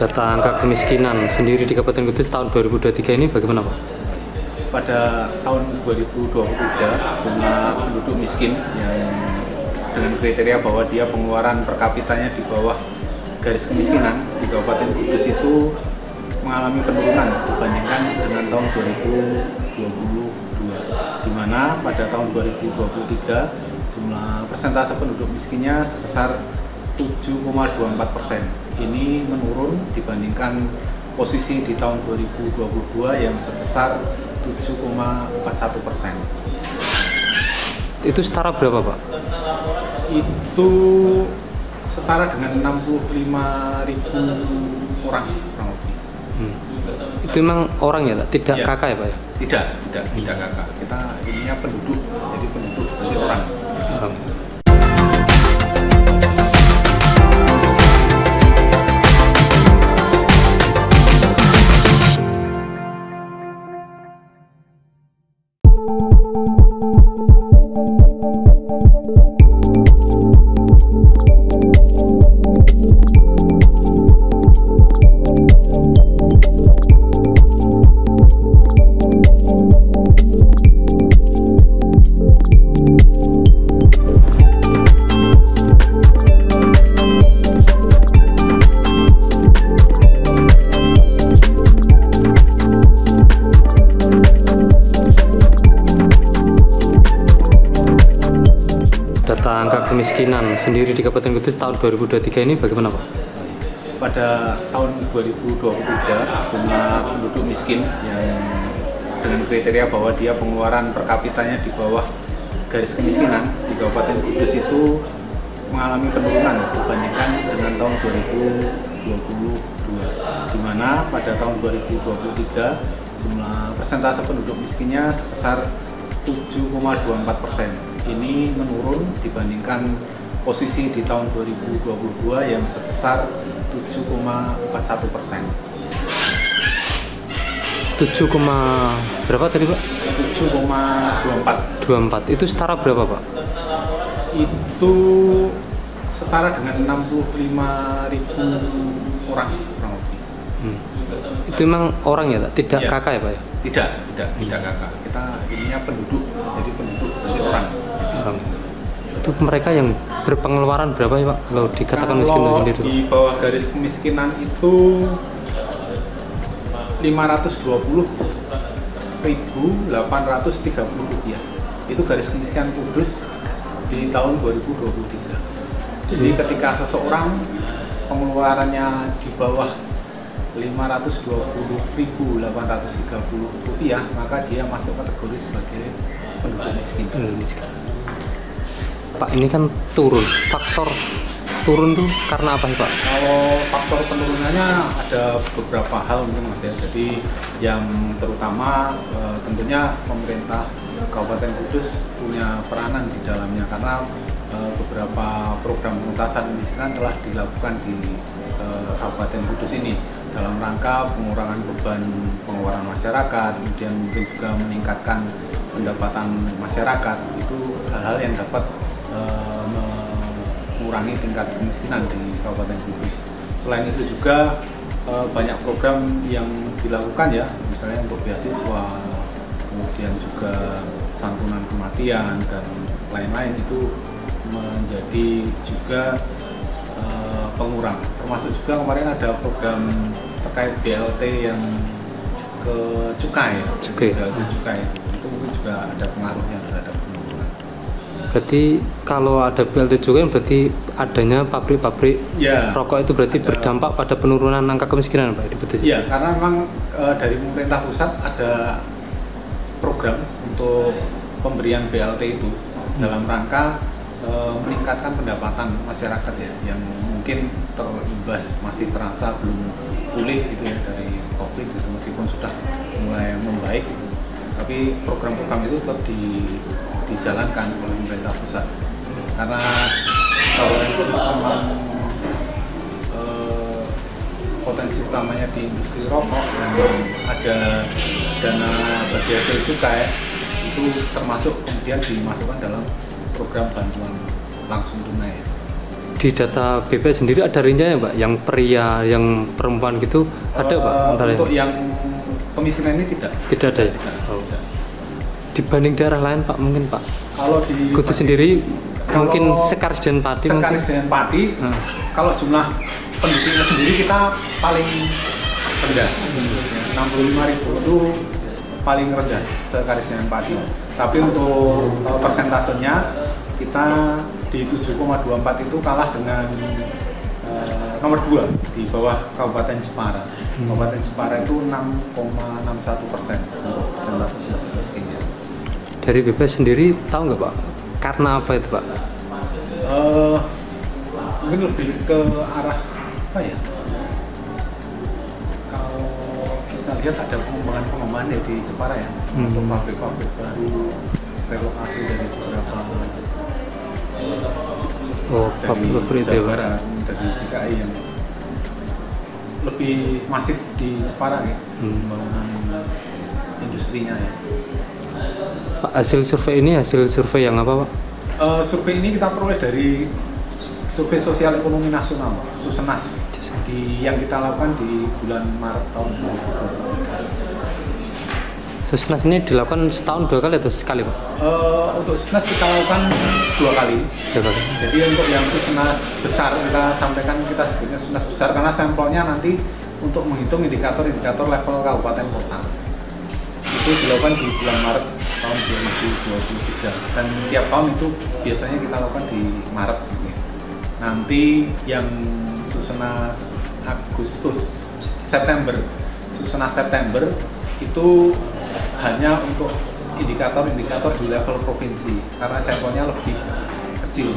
Data angka kemiskinan sendiri di Kabupaten Kudus tahun 2023 ini bagaimana Pak? Pada tahun 2023 jumlah penduduk miskin yang dengan kriteria bahwa dia pengeluaran per kapitanya di bawah garis kemiskinan di Kabupaten Kudus itu mengalami penurunan dibandingkan dengan tahun 2022, di mana pada tahun 2023 jumlah persentase penduduk miskinnya sebesar 7,24%. Ini menurun dibandingkan posisi di tahun 2022 yang sebesar 7,41%. Itu setara berapa Pak? Itu setara dengan 65.000 orang kurang lebih. Itu memang orang ya, tidak Ya. kakak ya Pak ya? Tidak kakak. Kita ininya penduduk, jadi penduduk berarti orang. Orang. Data angka kemiskinan sendiri di Kabupaten Kudus tahun 2023 ini bagaimana Pak? Pada tahun 2023 jumlah penduduk miskin yang dengan kriteria bahwa dia pengeluaran per kapitanya di bawah garis kemiskinan di Kabupaten Kudus itu mengalami penurunan dibandingkan dengan tahun 2022, di mana pada tahun 2023 jumlah persentase penduduk miskinnya sebesar 7,24%. Ini menurun dibandingkan posisi di tahun 2022 yang sebesar 7,41%. 7, berapa tadi Pak? 7,24. 24. Itu setara berapa Pak? Itu setara dengan 65.000 orang kurang lebih. Itu memang orang ya, tidak Ya. kakak ya Pak ya? Tidak kakak. Kita ininya penduduk, jadi penduduk berarti orang. Orang. Itu mereka yang berpengeluaran berapa ya Pak kalau dikatakan miskin Kalau sendiri Pak? di bawah garis kemiskinan itu 520.830 rupiah. Itu garis kemiskinan Kudus di tahun 2023. Jadi ketika seseorang pengeluarannya di bawah 520.830 rupiah, maka dia masuk kategori sebagai penduduk miskin. Miskin. Pak, ini kan turun. Faktor turun tuh karena apa sih Pak? Kalau faktor penurunannya ada beberapa hal mungkin Mas ya. Jadi yang terutama tentunya pemerintah Kabupaten Kudus punya peranan di dalamnya, karena beberapa program pengentasan kemiskinan telah dilakukan di Kabupaten Kudus ini dalam rangka pengurangan beban pengeluaran masyarakat, kemudian mungkin juga meningkatkan pendapatan masyarakat. Itu hal-hal yang dapat mengurangi tingkat kemiskinan di Kabupaten Kudus. Selain itu juga banyak program yang dilakukan ya, misalnya untuk beasiswa, kemudian juga santunan kematian dan lain-lain, itu menjadi juga pengurang. Termasuk juga kemarin ada program terkait BLT yang ke cukai. BLT cukai itu mungkin juga ada pengaruhnya terhadap penurunan. Berarti kalau ada BLT juga berarti adanya pabrik-pabrik rokok itu berarti berdampak pada penurunan angka kemiskinan Pak di Kudus? Iya, karena memang dari pemerintah pusat ada program untuk pemberian BLT itu dalam rangka meningkatkan pendapatan masyarakat ya, yang mungkin terimbas, masih terasa belum pulih gitu ya dari COVID gitu, meskipun sudah mulai membaik gitu. Tapi program-program itu tetap dijalankan oleh pemerintah pusat, karena Kabupaten Kudus memang potensi utamanya di industri rokok, dan ada dana bagi hasil cukai itu termasuk kemudian dimasukkan dalam program bantuan langsung tunai. Di data BPS sendiri ada rinciannya Pak, yang pria, yang perempuan gitu ada Pak? Untuk yang kemiskinan ini tidak. Tidak ada ya? Tidak. Dibanding daerah lain Pak mungkin Pak? Kalau di Kudus sendiri mungkin Sekaris dan Pati kalau jumlah penduduknya sendiri kita paling rendah. 65.000 itu paling rendah Sekaris dan Pati. Tapi untuk persentasenya kita di 7,24 itu kalah dengan nomor 2 di bawah Kabupaten Jepara. Kabupaten Jepara itu 6,61% untuk persentase miskinnya. Dari BPS sendiri tahu nggak Pak? Karena apa itu Pak? Mungkin lebih ke arah apa ya? Kalau kita lihat ada pengembangan ya di Jepara ya, masuk pabrik-pabrik baru, relokasi dari beberapa pabrik dari Jawa Barat, dari DKI yang lebih masif di Jepara ya, pembangunan industrinya ya. Pak, hasil survei ini hasil survei yang apa Pak? Survei ini kita peroleh dari Survei Sosial Ekonomi Nasional Susenas yang kita lakukan di bulan Maret tahun 2023. Susenas ini dilakukan setahun 2 kali atau sekali Pak? Untuk Susenas kita lakukan 2 kali. Jadi untuk yang Susenas besar kita sebutnya Susenas besar karena sampelnya nanti untuk menghitung indikator-indikator level kabupaten kota. Itu dilakukan di bulan Maret tahun 2023 dan tiap tahun itu biasanya kita lakukan di Maret gitu ya. Nanti yang Susenas Susenas September itu hanya untuk indikator-indikator di level provinsi karena sampelnya lebih kecil.